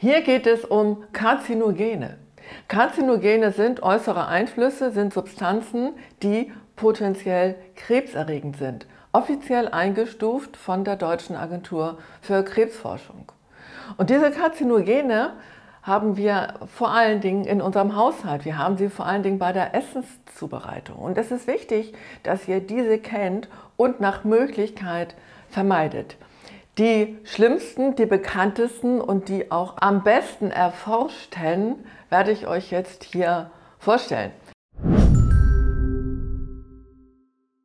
Hier geht es um Karzinogene. Karzinogene sind äußere Einflüsse, sind Substanzen, die potenziell krebserregend sind. Offiziell eingestuft von der Deutschen Agentur für Krebsforschung. Und diese Karzinogene haben wir vor allen Dingen in unserem Haushalt. Wir haben sie vor allen Dingen bei der Essenszubereitung. Und es ist wichtig, dass ihr diese kennt und nach Möglichkeit vermeidet. Die schlimmsten, die bekanntesten und die auch am besten erforschten werde ich euch jetzt hier vorstellen.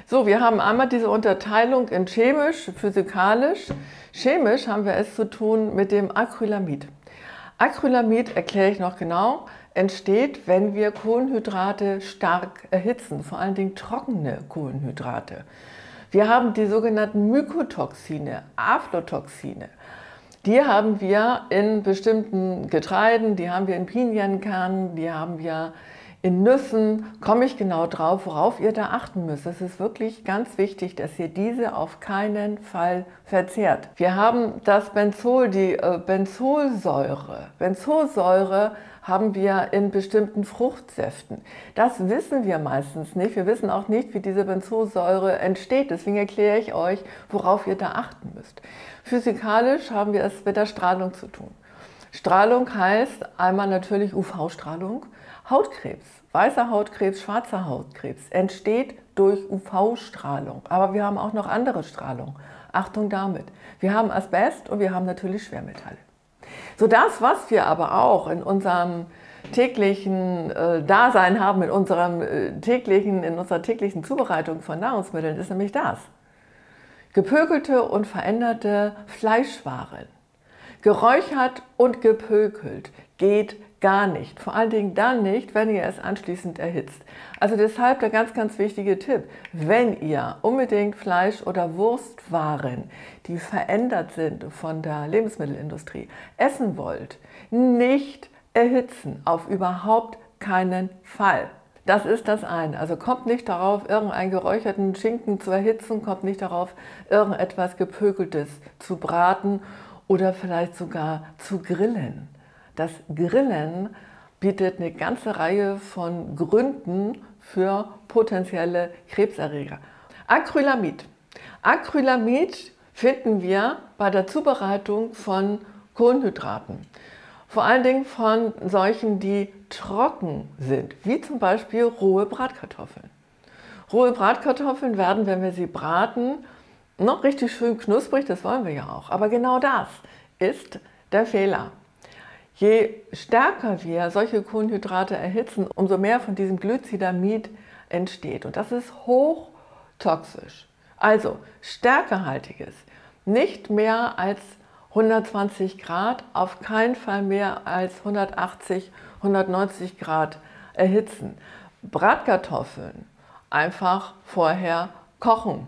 So, wir haben einmal diese Unterteilung in chemisch, physikalisch. Chemisch haben wir es zu tun mit dem Acrylamid. Acrylamid, erkläre ich noch genau, entsteht, wenn wir Kohlenhydrate stark erhitzen, vor allen Dingen trockene Kohlenhydrate. Wir haben die sogenannten Mykotoxine, Aflatoxine. Die haben wir in bestimmten Getreiden, die haben wir in Pinienkernen, die haben wir in Nüssen. Komme ich genau drauf, worauf ihr da achten müsst. Es ist wirklich ganz wichtig, dass ihr diese auf keinen Fall verzehrt. Wir haben das Benzol, die Benzolsäure. Benzolsäure haben wir in bestimmten Fruchtsäften. Das wissen wir meistens nicht. Wir wissen auch nicht, wie diese Benzolsäure entsteht. Deswegen erkläre ich euch, worauf ihr da achten müsst. Physikalisch haben wir es mit der Strahlung zu tun. Strahlung heißt einmal natürlich UV-Strahlung. Hautkrebs, weißer Hautkrebs, schwarzer Hautkrebs entsteht durch UV-Strahlung. Aber wir haben auch noch andere Strahlung. Achtung damit. Wir haben Asbest und wir haben natürlich Schwermetalle. So, das, was wir aber auch in unserem täglichen Dasein haben, in unserer täglichen Zubereitung von Nahrungsmitteln, ist nämlich das. Gepökelte und veränderte Fleischwaren. Geräuchert und gepökelt geht gar nicht. Vor allen Dingen dann nicht, wenn ihr es anschließend erhitzt. Also deshalb der ganz, ganz wichtige Tipp. Wenn ihr unbedingt Fleisch- oder Wurstwaren, die verändert sind von der Lebensmittelindustrie, essen wollt, nicht erhitzen. Auf überhaupt keinen Fall. Das ist das eine. Also kommt nicht darauf, irgendeinen geräucherten Schinken zu erhitzen, kommt nicht darauf, irgendetwas Gepökeltes zu braten oder vielleicht sogar zu grillen. Das Grillen bietet eine ganze Reihe von Gründen für potenzielle Krebserreger. Acrylamid. Acrylamid finden wir bei der Zubereitung von Kohlenhydraten. Vor allen Dingen von solchen, die trocken sind, wie zum Beispiel rohe Bratkartoffeln. Rohe Bratkartoffeln werden, wenn wir sie braten, noch richtig schön knusprig, das wollen wir ja auch. Aber genau das ist der Fehler. Je stärker wir solche Kohlenhydrate erhitzen, umso mehr von diesem Glycidamid entsteht. Und das ist hochtoxisch. Also stärkehaltiges, nicht mehr als 120 Grad, auf keinen Fall mehr als 180, 190 Grad erhitzen. Bratkartoffeln einfach vorher kochen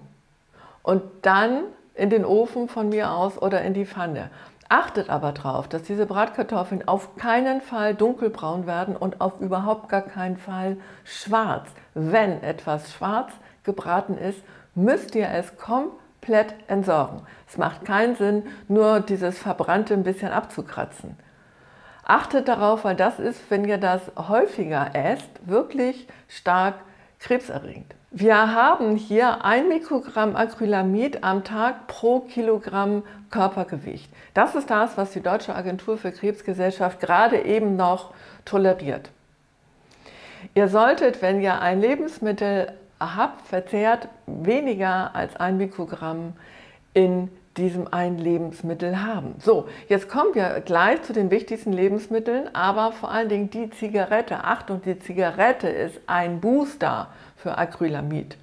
und dann in den Ofen von mir aus oder in die Pfanne. Achtet aber darauf, dass diese Bratkartoffeln auf keinen Fall dunkelbraun werden und auf überhaupt gar keinen Fall schwarz. Wenn etwas schwarz gebraten ist, müsst ihr es komplett entsorgen. Es macht keinen Sinn, nur dieses Verbrannte ein bisschen abzukratzen. Achtet darauf, weil das ist, wenn ihr das häufiger esst, wirklich stark krebserregend. Wir haben hier 1 Mikrogramm Acrylamid am Tag pro Kilogramm Körpergewicht. Das ist das, was die Deutsche Agentur für Krebsgesellschaft gerade eben noch toleriert. Ihr solltet, wenn ihr ein Lebensmittel habt, verzehrt, weniger als 1 Mikrogramm in diesem einen Lebensmittel haben. So, jetzt kommen wir gleich zu den wichtigsten Lebensmitteln, aber vor allen Dingen die Zigarette. Achtung, die Zigarette ist ein Booster für Acrylamid.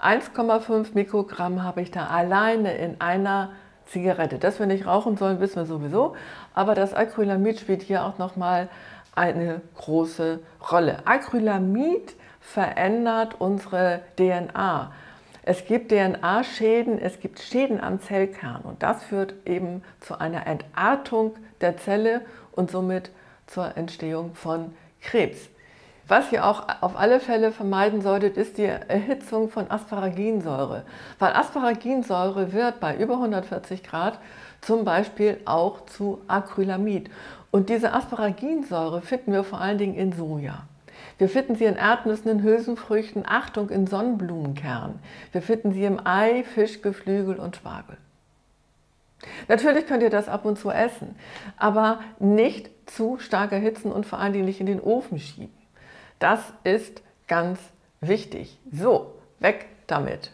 1,5 Mikrogramm habe ich da alleine in einer Zigarette. Dass wir nicht rauchen sollen, wissen wir sowieso, aber das Acrylamid spielt hier auch nochmal eine große Rolle. Acrylamid verändert unsere DNA. Es gibt DNA-Schäden, es gibt Schäden am Zellkern und das führt eben zu einer Entartung der Zelle und somit zur Entstehung von Krebs. Was ihr auch auf alle Fälle vermeiden solltet, ist die Erhitzung von Asparaginsäure. Weil Asparaginsäure wird bei über 140 Grad zum Beispiel auch zu Acrylamid. Und diese Asparaginsäure finden wir vor allen Dingen in Soja. Wir finden sie in Erdnüssen, in Hülsenfrüchten, Achtung, in Sonnenblumenkernen. Wir finden sie im Ei, Fisch, Geflügel und Spargel. Natürlich könnt ihr das ab und zu essen, aber nicht zu stark erhitzen und vor allen Dingen nicht in den Ofen schieben. Das ist ganz wichtig. So, weg damit.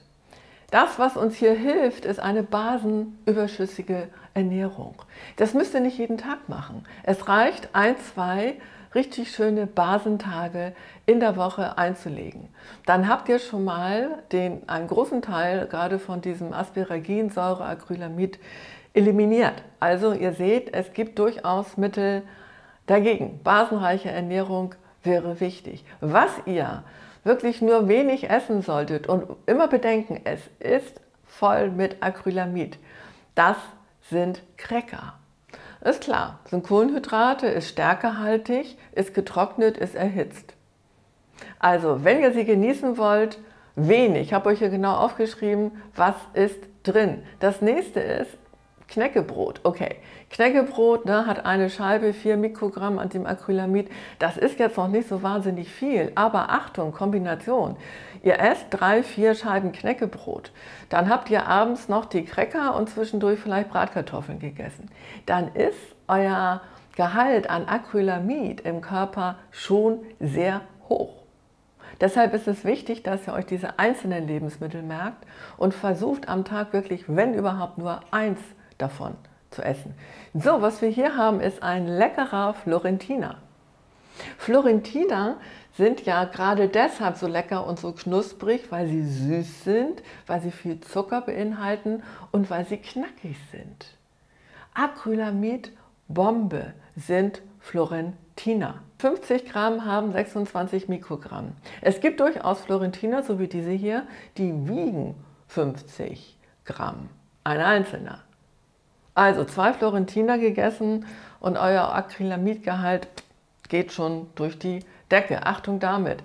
Das, was uns hier hilft, ist eine basenüberschüssige Ernährung. Das müsst ihr nicht jeden Tag machen. Es reicht, 1, 2 richtig schöne Basentage in der Woche einzulegen. Dann habt ihr schon mal einen großen Teil gerade von diesem Asparaginsäure, Acrylamid eliminiert. Also ihr seht, es gibt durchaus Mittel dagegen. Basenreiche Ernährung wäre wichtig. Was ihr wirklich nur wenig essen solltet und immer bedenken, es ist voll mit Acrylamid. Das sind Cracker. Ist klar, sind Kohlenhydrate, ist stärkehaltig, ist getrocknet, ist erhitzt. Also, wenn ihr sie genießen wollt, wenig. Ich habe euch hier genau aufgeschrieben, was ist drin. Das nächste ist Knäckebrot. Okay, Knäckebrot hat eine Scheibe 4 Mikrogramm an dem Acrylamid. Das ist jetzt noch nicht so wahnsinnig viel, aber Achtung, Kombination. Ihr esst 3, 4 Scheiben Knäckebrot. Dann habt ihr abends noch die Cracker und zwischendurch vielleicht Bratkartoffeln gegessen. Dann ist euer Gehalt an Acrylamid im Körper schon sehr hoch. Deshalb ist es wichtig, dass ihr euch diese einzelnen Lebensmittel merkt und versucht am Tag wirklich, wenn überhaupt, nur eins davon zu essen. So, was wir hier haben, ist ein leckerer Florentiner. Florentiner sind ja gerade deshalb so lecker und so knusprig, weil sie süß sind, weil sie viel Zucker beinhalten und weil sie knackig sind. Acrylamid Bombe sind Florentiner. 50 Gramm haben 26 Mikrogramm. Es gibt durchaus Florentiner, so wie diese hier, die wiegen 50 Gramm, ein einzelner. Also 2 Florentiner gegessen und euer Acrylamidgehalt geht schon durch die Decke. Achtung damit.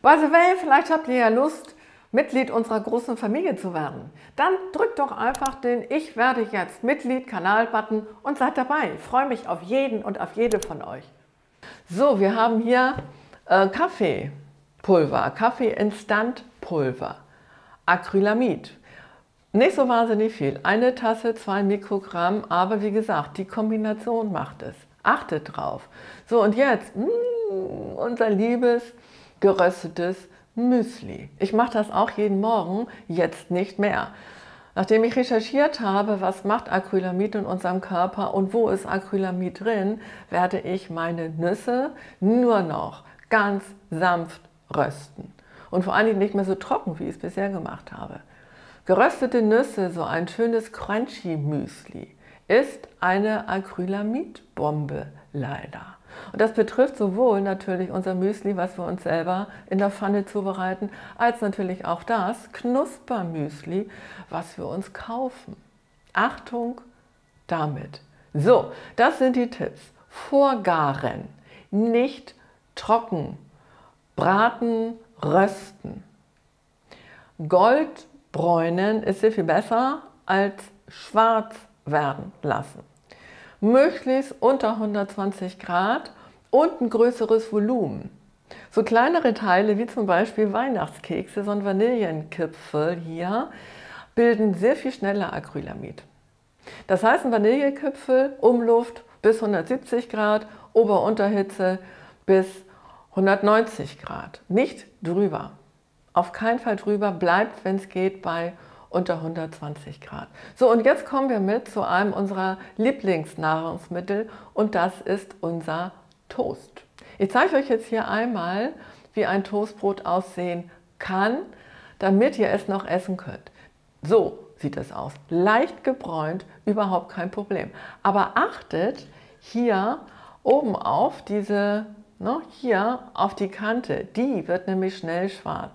By the way, vielleicht habt ihr ja Lust, Mitglied unserer großen Familie zu werden. Dann drückt doch einfach den Ich werde jetzt Mitglied Kanal-Button und seid dabei. Ich freue mich auf jeden und auf jede von euch. So, wir haben hier Kaffeepulver, Kaffee-Instant-Pulver, Acrylamid. Nicht so wahnsinnig viel, eine Tasse 2 Mikrogramm, aber wie gesagt, die Kombination macht es. Achtet drauf. So, und jetzt unser liebes geröstetes Müsli. Ich mache das auch jeden Morgen, jetzt nicht mehr. Nachdem ich recherchiert habe, was macht Acrylamid in unserem Körper und wo ist Acrylamid drin, werde ich meine Nüsse nur noch ganz sanft rösten. Und vor allen Dingen nicht mehr so trocken, wie ich es bisher gemacht habe. Geröstete Nüsse, so ein schönes Crunchy-Müsli, ist eine Acrylamid-Bombe leider. Und das betrifft sowohl natürlich unser Müsli, was wir uns selber in der Pfanne zubereiten, als natürlich auch das Knuspermüsli, was wir uns kaufen. Achtung damit. So, das sind die Tipps. Vorgaren, nicht trocken, braten, rösten. Goldbräunen ist sehr viel besser als schwarz werden lassen. Möglichst unter 120 Grad und ein größeres Volumen. So kleinere Teile wie zum Beispiel Weihnachtskekse, so ein Vanillenkipfel hier, bilden sehr viel schneller Acrylamid. Das heißt, ein Vanillekipfel, Umluft bis 170 Grad, Ober-Unterhitze bis 190 Grad. Nicht drüber. Auf keinen Fall drüber, bleibt, wenn es geht, bei unter 120 Grad. So, und jetzt kommen wir mit zu einem unserer Lieblingsnahrungsmittel und das ist unser Toast. Ich zeige euch jetzt hier einmal, wie ein Toastbrot aussehen kann, damit ihr es noch essen könnt. So sieht es aus. Leicht gebräunt, überhaupt kein Problem. Aber achtet hier oben auf diese, hier auf die Kante, die wird nämlich schnell schwarz.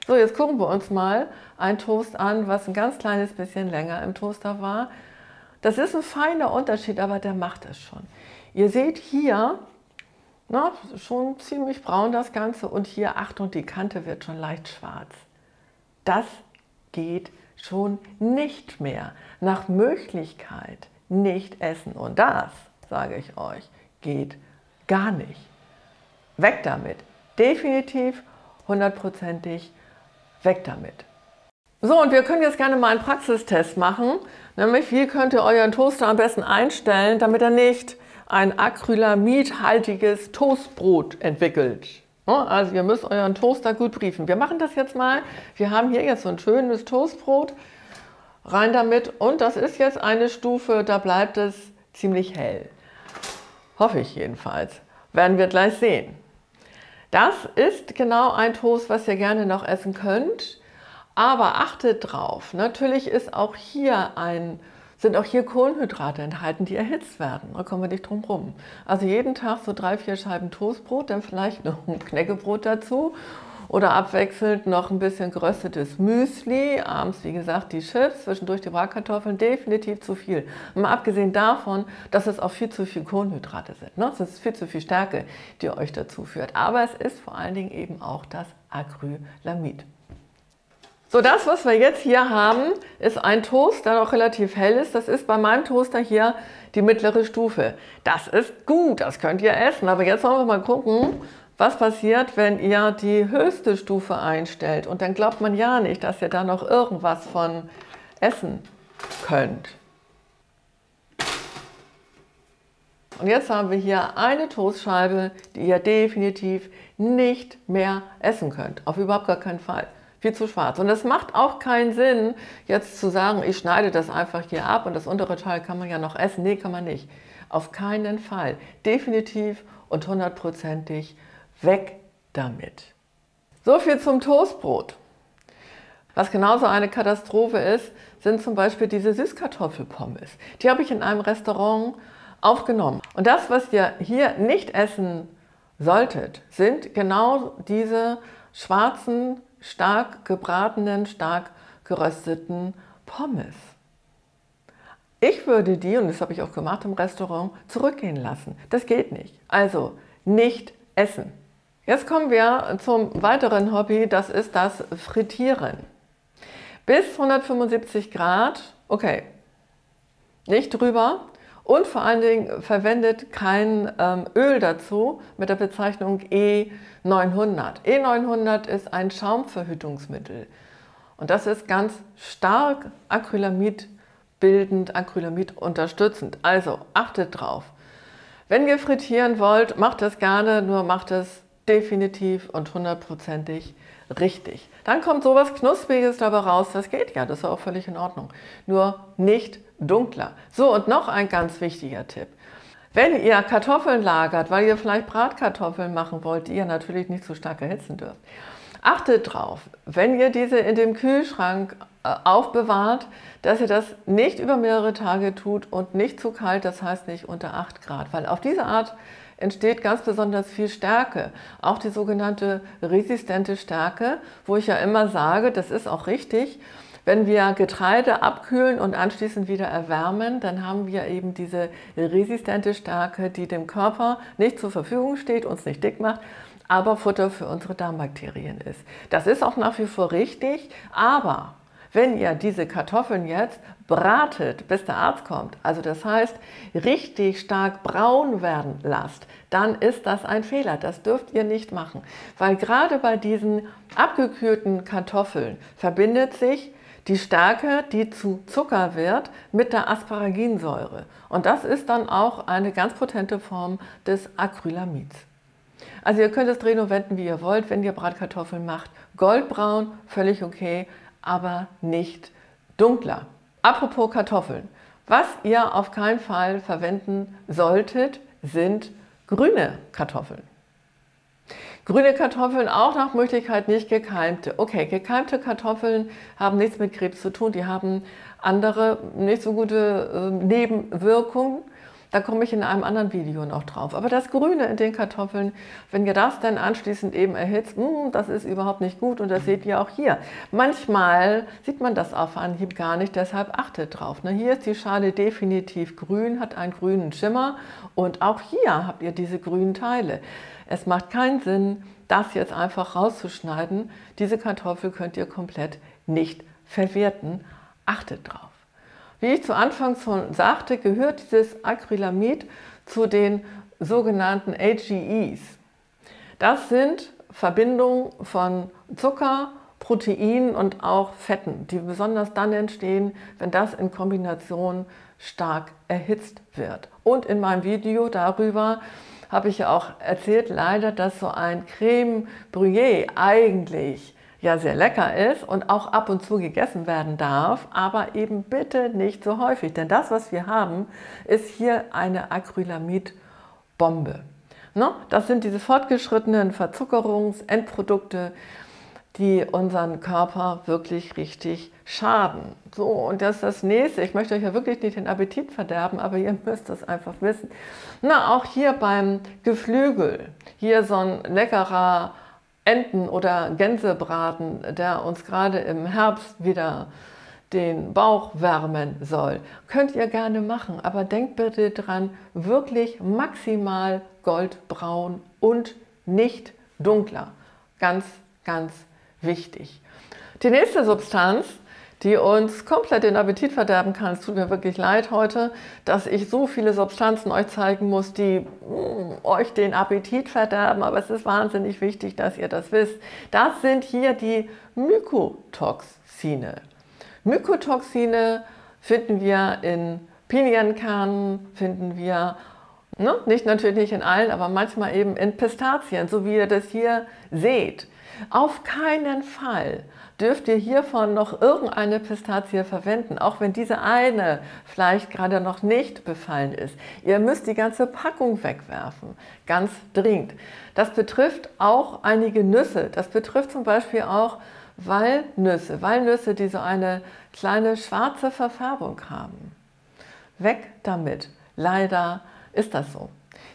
So, jetzt gucken wir uns mal ein Toast an, was ein ganz kleines bisschen länger im Toaster war. Das ist ein feiner Unterschied, aber der macht es schon. Ihr seht hier, schon ziemlich braun das Ganze und hier, Achtung, die Kante wird schon leicht schwarz. Das geht schon nicht mehr. Nach Möglichkeit nicht essen. Und das, sage ich euch, geht gar nicht. Weg damit. Definitiv, hundertprozentig weg damit. So, und wir können jetzt gerne mal einen Praxistest machen. Nämlich, wie könnt ihr euren Toaster am besten einstellen, damit er nicht ein acrylamidhaltiges Toastbrot entwickelt. Also ihr müsst euren Toaster gut briefen. Wir machen das jetzt mal. Wir haben hier jetzt so ein schönes Toastbrot. Rein damit. Und das ist jetzt eine Stufe, da bleibt es ziemlich hell. Hoffe ich jedenfalls. Werden wir gleich sehen. Das ist genau ein Toast, was ihr gerne noch essen könnt. Aber achtet drauf, natürlich sind auch hier Kohlenhydrate enthalten, die erhitzt werden. Da kommen wir nicht drum rum. Also jeden Tag so 3, 4 Scheiben Toastbrot, dann vielleicht noch ein Knäckebrot dazu. Oder abwechselnd noch ein bisschen geröstetes Müsli. Abends, wie gesagt, die Chips, zwischendurch die Bratkartoffeln, definitiv zu viel. Mal abgesehen davon, dass es auch viel zu viel Kohlenhydrate sind. Ne? Es ist viel zu viel Stärke, die euch dazu führt. Aber es ist vor allen Dingen eben auch das Acrylamid. So, das, was wir jetzt hier haben, ist ein Toast, der noch relativ hell ist. Das ist bei meinem Toaster hier die mittlere Stufe. Das ist gut, das könnt ihr essen. Aber jetzt wollen wir mal gucken, was passiert, wenn ihr die höchste Stufe einstellt. Und dann glaubt man ja nicht, dass ihr da noch irgendwas von essen könnt. Und jetzt haben wir hier eine Toastscheibe, die ihr definitiv nicht mehr essen könnt. Auf überhaupt gar keinen Fall. Viel zu schwarz. Und es macht auch keinen Sinn, jetzt zu sagen, ich schneide das einfach hier ab und das untere Teil kann man ja noch essen. Nee, kann man nicht. Auf keinen Fall. Definitiv und hundertprozentig weg damit. So viel zum Toastbrot. Was genauso eine Katastrophe ist, sind zum Beispiel diese Süßkartoffelpommes. Die habe ich in einem Restaurant aufgenommen. Und das, was ihr hier nicht essen solltet, sind genau diese schwarzen, stark gebratenen, stark gerösteten Pommes. Ich würde die, und das habe ich auch gemacht im Restaurant, zurückgehen lassen. Das geht nicht. Also nicht essen. Jetzt kommen wir zum weiteren Hobby, das ist das Frittieren. Bis 175 Grad, okay, nicht drüber. Und vor allen Dingen verwendet kein Öl dazu mit der Bezeichnung E900. E900 ist ein Schaumverhütungsmittel und das ist ganz stark Acrylamid bildend, Acrylamid unterstützend. Also achtet drauf. Wenn ihr frittieren wollt, macht das gerne, nur macht es definitiv und hundertprozentig richtig. Dann kommt sowas Knuspriges dabei raus, das geht ja, das ist auch völlig in Ordnung. Nur nicht dunkler. So, und noch ein ganz wichtiger Tipp. Wenn ihr Kartoffeln lagert, weil ihr vielleicht Bratkartoffeln machen wollt, die ihr natürlich nicht so stark erhitzen dürft, achtet drauf, wenn ihr diese in dem Kühlschrank aufbewahrt, dass ihr das nicht über mehrere Tage tut und nicht zu kalt, das heißt nicht unter 8 Grad, weil auf diese Art entsteht ganz besonders viel Stärke, auch die sogenannte resistente Stärke, wo ich ja immer sage, das ist auch richtig, wenn wir Getreide abkühlen und anschließend wieder erwärmen, dann haben wir eben diese resistente Stärke, die dem Körper nicht zur Verfügung steht, uns nicht dick macht, aber Futter für unsere Darmbakterien ist. Das ist auch nach wie vor richtig, aber wenn ihr diese Kartoffeln jetzt bratet, bis der Arzt kommt, also das heißt richtig stark braun werden lasst, dann ist das ein Fehler. Das dürft ihr nicht machen, weil gerade bei diesen abgekühlten Kartoffeln verbindet sich die Stärke, die zu Zucker wird, mit der Asparaginsäure. Und das ist dann auch eine ganz potente Form des Acrylamids. Also ihr könnt es drehen und wenden, wie ihr wollt, wenn ihr Bratkartoffeln macht. Goldbraun, völlig okay, aber nicht dunkler. Apropos Kartoffeln. Was ihr auf keinen Fall verwenden solltet, sind grüne Kartoffeln. Grüne Kartoffeln auch nach Möglichkeit nicht gekeimte. Okay, gekeimte Kartoffeln haben nichts mit Krebs zu tun, die haben andere, nicht so gute Nebenwirkungen. Da komme ich in einem anderen Video noch drauf. Aber das Grüne in den Kartoffeln, wenn ihr das dann anschließend eben erhitzt, das ist überhaupt nicht gut und das seht ihr auch hier. Manchmal sieht man das auf Anhieb gar nicht, deshalb achtet drauf. Hier ist die Schale definitiv grün, hat einen grünen Schimmer und auch hier habt ihr diese grünen Teile. Es macht keinen Sinn, das jetzt einfach rauszuschneiden. Diese Kartoffel könnt ihr komplett nicht verwerten. Achtet drauf. Wie ich zu Anfang schon sagte, gehört dieses Acrylamid zu den sogenannten AGEs. Das sind Verbindungen von Zucker, Proteinen und auch Fetten, die besonders dann entstehen, wenn das in Kombination stark erhitzt wird. Und in meinem Video darüber habe ich ja auch erzählt, leider, dass so ein Crème Brûlée eigentlich ja sehr lecker ist und auch ab und zu gegessen werden darf, aber eben bitte nicht so häufig. Denn das, was wir haben, ist hier eine Acrylamid-Bombe. Ne? Das sind diese fortgeschrittenen Verzuckerungsendprodukte, die unseren Körper wirklich richtig schaden. So, und das ist das Nächste. Ich möchte euch ja wirklich nicht den Appetit verderben, aber ihr müsst es einfach wissen. Na, auch hier beim Geflügel, hier so ein leckerer Enten- oder Gänsebraten, der uns gerade im Herbst wieder den Bauch wärmen soll. Könnt ihr gerne machen, aber denkt bitte dran, wirklich maximal goldbraun und nicht dunkler. Ganz, ganz wichtig. Die nächste Substanz, die uns komplett den Appetit verderben kann, es tut mir wirklich leid heute, dass ich so viele Substanzen euch zeigen muss, die euch den Appetit verderben, aber es ist wahnsinnig wichtig, dass ihr das wisst. Das sind hier die Mykotoxine. Mykotoxine finden wir in Pinienkernen, finden wir natürlich nicht in allen, aber manchmal eben in Pistazien, so wie ihr das hier seht. Auf keinen Fall dürft ihr hiervon noch irgendeine Pistazie verwenden, auch wenn diese eine vielleicht gerade noch nicht befallen ist. Ihr müsst die ganze Packung wegwerfen, ganz dringend. Das betrifft auch einige Nüsse, das betrifft zum Beispiel auch Walnüsse, die so eine kleine schwarze Verfärbung haben. Weg damit, leider ist das so.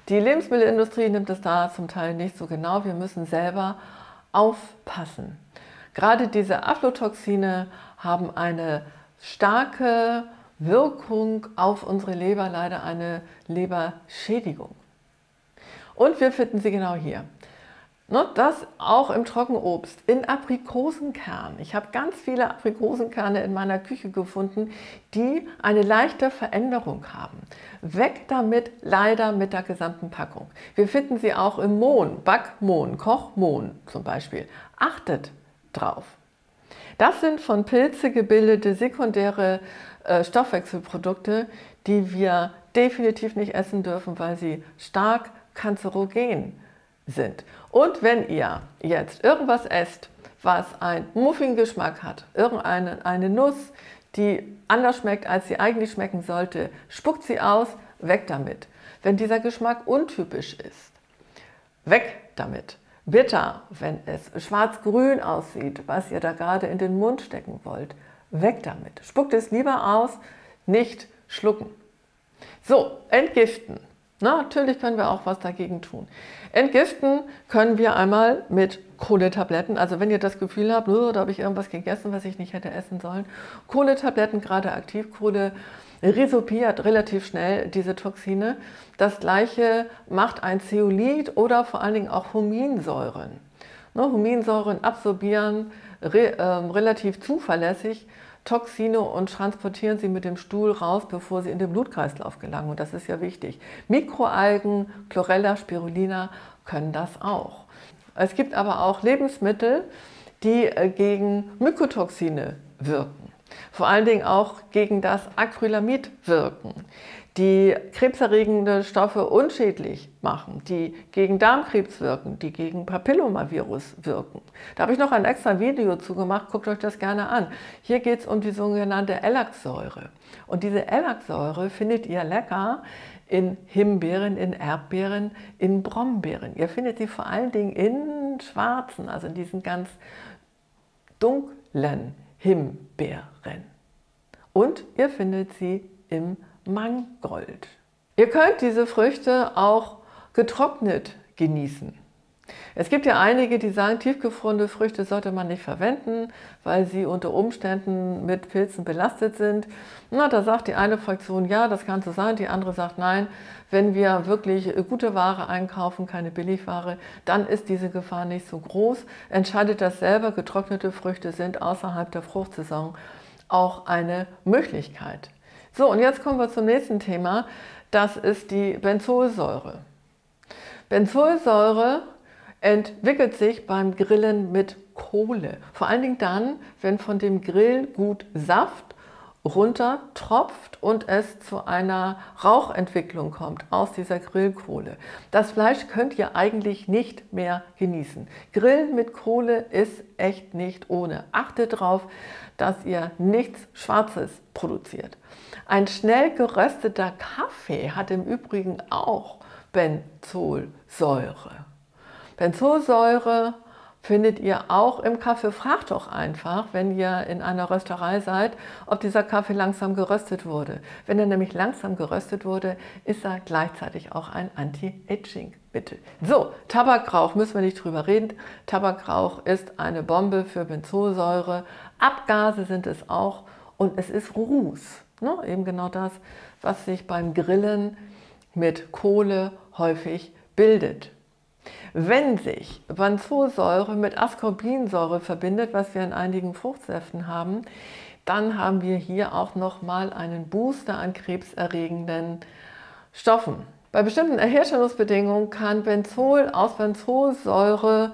Die Lebensmittelindustrie nimmt es da zum Teil nicht so genau, wir müssen selber aufpassen. Gerade diese Aflatoxine haben eine starke Wirkung auf unsere Leber, leider eine Leberschädigung. Und wir finden sie genau hier. Das auch im Trockenobst, in Aprikosenkernen. Ich habe ganz viele Aprikosenkerne in meiner Küche gefunden, die eine leichte Veränderung haben. Weg damit, leider mit der gesamten Packung. Wir finden sie auch im Mohn, Backmohn, Kochmohn zum Beispiel. Achtet drauf. Das sind von Pilze gebildete sekundäre Stoffwechselprodukte, die wir definitiv nicht essen dürfen, weil sie stark kanzerogen sind. Und wenn ihr jetzt irgendwas esst, was einen Muffingeschmack hat, irgendeine Nuss, die anders schmeckt, als sie eigentlich schmecken sollte, spuckt sie aus, weg damit. Wenn dieser Geschmack untypisch ist, weg damit. Bitter, wenn es schwarz-grün aussieht, was ihr da gerade in den Mund stecken wollt, weg damit. Spuckt es lieber aus, nicht schlucken. So, entgiften. Natürlich können wir auch was dagegen tun. Entgiften können wir einmal mit Kohletabletten. Also wenn ihr das Gefühl habt, da habe ich irgendwas gegessen, was ich nicht hätte essen sollen. Kohletabletten, gerade Aktivkohle, resorbiert relativ schnell diese Toxine. Das gleiche macht ein Zeolit oder vor allen Dingen auch Huminsäuren. Huminsäuren absorbieren relativ zuverlässig Toxine und transportieren sie mit dem Stuhl raus, bevor sie in den Blutkreislauf gelangen. Und das ist ja wichtig. Mikroalgen, Chlorella, Spirulina können das auch. Es gibt aber auch Lebensmittel, die gegen Mykotoxine wirken. Vor allen Dingen auch gegen das Acrylamid wirken, die krebserregende Stoffe unschädlich machen, die gegen Darmkrebs wirken, die gegen Papillomavirus wirken. Da habe ich noch ein extra Video zu gemacht, guckt euch das gerne an. Hier geht es um die sogenannte Elaxsäure. Und diese Elaxsäure findet ihr lecker in Himbeeren, in Erdbeeren, in Brombeeren. Ihr findet sie vor allen Dingen in schwarzen, also in diesen ganz dunklen Himbeeren. Und ihr findet sie im Mangold. Ihr könnt diese Früchte auch getrocknet genießen. Es gibt ja einige, die sagen, tiefgefrorene Früchte sollte man nicht verwenden, weil sie unter Umständen mit Pilzen belastet sind. Da sagt die eine Fraktion, ja, das kann so sein, die andere sagt, nein, wenn wir wirklich gute Ware einkaufen, keine Billigware, dann ist diese Gefahr nicht so groß. Entscheidet das selber, getrocknete Früchte sind außerhalb der Fruchtsaison auch eine Möglichkeit. So, und jetzt kommen wir zum nächsten Thema. Das ist die Benzolsäure. Benzolsäure entwickelt sich beim Grillen mit Kohle. Vor allen Dingen dann, wenn von dem Grill gut Saft runtertropft und es zu einer Rauchentwicklung kommt aus dieser Grillkohle. Das Fleisch könnt ihr eigentlich nicht mehr genießen. Grillen mit Kohle ist echt nicht ohne. Achtet darauf, dass ihr nichts Schwarzes produziert. Ein schnell gerösteter Kaffee hat im Übrigen auch Benzolsäure. Benzolsäure findet ihr auch im Kaffee. Fragt doch einfach, wenn ihr in einer Rösterei seid, ob dieser Kaffee langsam geröstet wurde. Wenn er nämlich langsam geröstet wurde, ist er gleichzeitig auch ein Anti-Aging-Mittel. So, Tabakrauch müssen wir nicht drüber reden. Tabakrauch ist eine Bombe für Benzolsäure. Abgase sind es auch und es ist Ruß. Ne? Eben genau das, was sich beim Grillen mit Kohle häufig bildet. Wenn sich Benzolsäure mit Ascorbinsäure verbindet, was wir in einigen Fruchtsäften haben, dann haben wir hier auch nochmal einen Booster an krebserregenden Stoffen. Bei bestimmten Herstellungsbedingungen kann Benzol aus Benzolsäure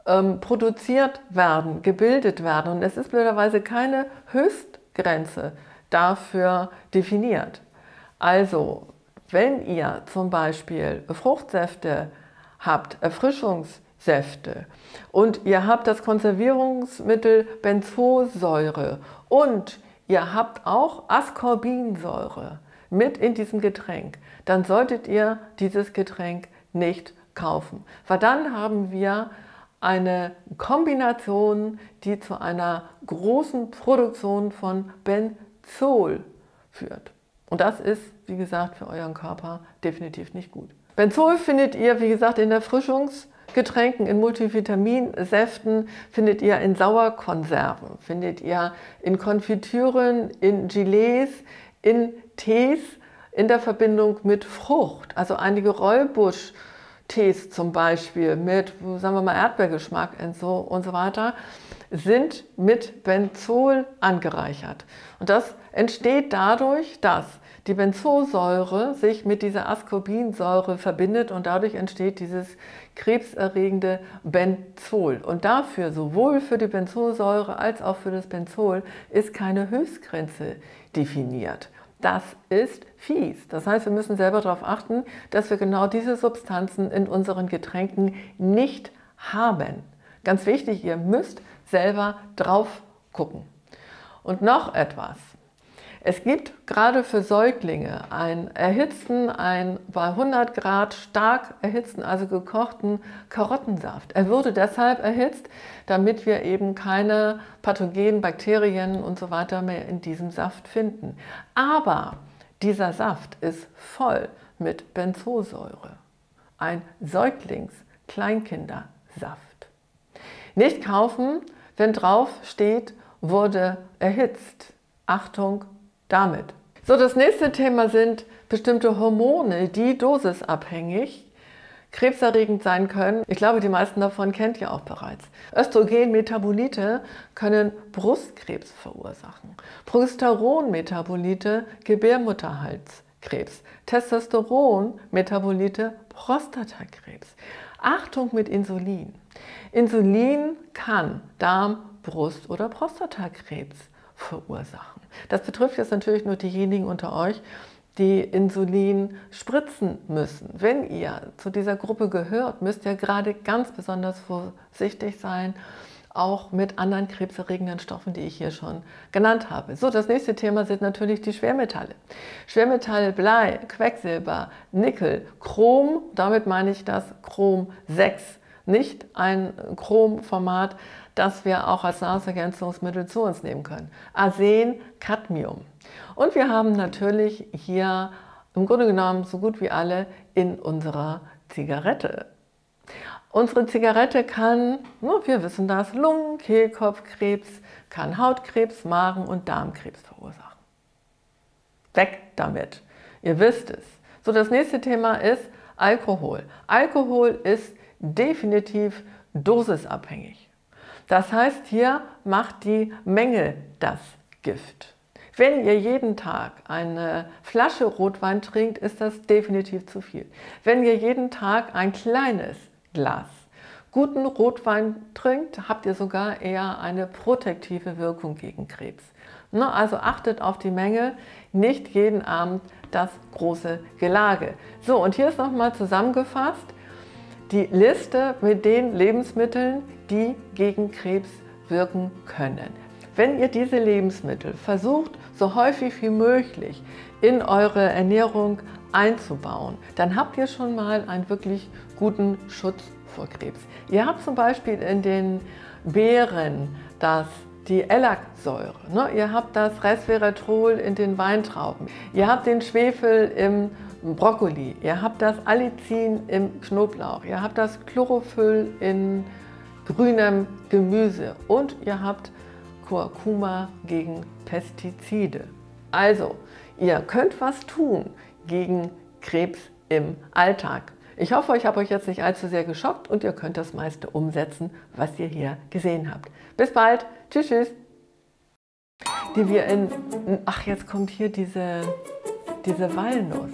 produziert werden, gebildet werden. Und es ist blöderweise keine Höchstgrenze dafür definiert. Also, wenn ihr zum Beispiel Fruchtsäfte habt, Erfrischungssäfte und ihr habt das Konservierungsmittel Benzolsäure und ihr habt auch Ascorbinsäure mit in diesem Getränk, dann solltet ihr dieses Getränk nicht kaufen, weil dann haben wir eine Kombination, die zu einer großen Produktion von Benzol führt. Und das ist, wie gesagt, für euren Körper definitiv nicht gut. Benzol findet ihr, wie gesagt, in Erfrischungsgetränken, in Multivitaminsäften, findet ihr in Sauerkonserven, findet ihr in Konfitüren, in Gelees, in Tees, in der Verbindung mit Frucht. Also einige Rooibos-Tees zum Beispiel mit, sagen wir mal, Erdbeergeschmack und so weiter, sind mit Benzol angereichert. Und das entsteht dadurch, dass die Benzolsäure sich mit dieser Ascorbinsäure verbindet und dadurch entsteht dieses krebserregende Benzol. Und dafür, sowohl für die Benzolsäure als auch für das Benzol, ist keine Höchstgrenze definiert. Das ist fies. Das heißt, wir müssen selber darauf achten, dass wir genau diese Substanzen in unseren Getränken nicht haben. Ganz wichtig, ihr müsst selber drauf gucken. Und noch etwas. Es gibt gerade für Säuglinge einen erhitzten, bei 100 Grad stark erhitzten, also gekochten Karottensaft. Er wurde deshalb erhitzt, damit wir eben keine Pathogenen, Bakterien und so weiter mehr in diesem Saft finden. Aber dieser Saft ist voll mit Benzolsäure. Ein Säuglings-Kleinkindersaft. Nicht kaufen, wenn drauf steht, wurde erhitzt. Achtung damit. So, das nächste Thema sind bestimmte Hormone, die dosisabhängig krebserregend sein können. Ich glaube, die meisten davon kennt ihr auch bereits. Östrogenmetabolite können Brustkrebs verursachen. Progesteronmetabolite Gebärmutterhalskrebs. Testosteronmetabolite Prostatakrebs. Achtung mit Insulin. Insulin kann Darm-, Brust- oder Prostatakrebs verursachen. Das betrifft jetzt natürlich nur diejenigen unter euch, die Insulin spritzen müssen. Wenn ihr zu dieser Gruppe gehört, müsst ihr gerade ganz besonders vorsichtig sein, auch mit anderen krebserregenden Stoffen, die ich hier schon genannt habe. So, das nächste Thema sind natürlich die Schwermetalle. Schwermetalle Blei, Quecksilber, Nickel, Chrom, damit meine ich das Chrom 6, nicht ein Chromformat, das wir auch als Nahrungsergänzungsmittel zu uns nehmen können. Arsen, Cadmium. Und wir haben natürlich hier im Grunde genommen so gut wie alle in unserer Zigarette. Unsere Zigarette kann, wir wissen das, Lungen-, Kehlkopfkrebs, kann Hautkrebs, Magen- und Darmkrebs verursachen. Weg damit. Ihr wisst es. So, das nächste Thema ist Alkohol. Alkohol ist definitiv dosisabhängig. Das heißt, hier macht die Menge das Gift. Wenn ihr jeden Tag eine Flasche Rotwein trinkt, ist das definitiv zu viel. Wenn ihr jeden Tag ein kleines Glas guten Rotwein trinkt, habt ihr sogar eher eine protektive Wirkung gegen Krebs. Also achtet auf die Menge, nicht jeden Abend das große Gelage. So, und hier ist nochmal zusammengefasst die Liste mit den Lebensmitteln, die gegen Krebs wirken können. Wenn ihr diese Lebensmittel versucht, so häufig wie möglich in eure Ernährung einzubauen, dann habt ihr schon mal einen wirklich guten Schutz vor Krebs. Ihr habt zum Beispiel in den Beeren die Ellagsäure, ihr habt das Resveratrol in den Weintrauben, ihr habt den Schwefel im Brokkoli, ihr habt das Allicin im Knoblauch, ihr habt das Chlorophyll in grünem Gemüse und ihr habt Kurkuma gegen Pestizide. Also, ihr könnt was tun gegen Krebs im Alltag. Ich hoffe, ich habe euch jetzt nicht allzu sehr geschockt und ihr könnt das meiste umsetzen, was ihr hier gesehen habt. Bis bald. Tschüss, tschüss. Ach, jetzt kommt hier diese Walnuss.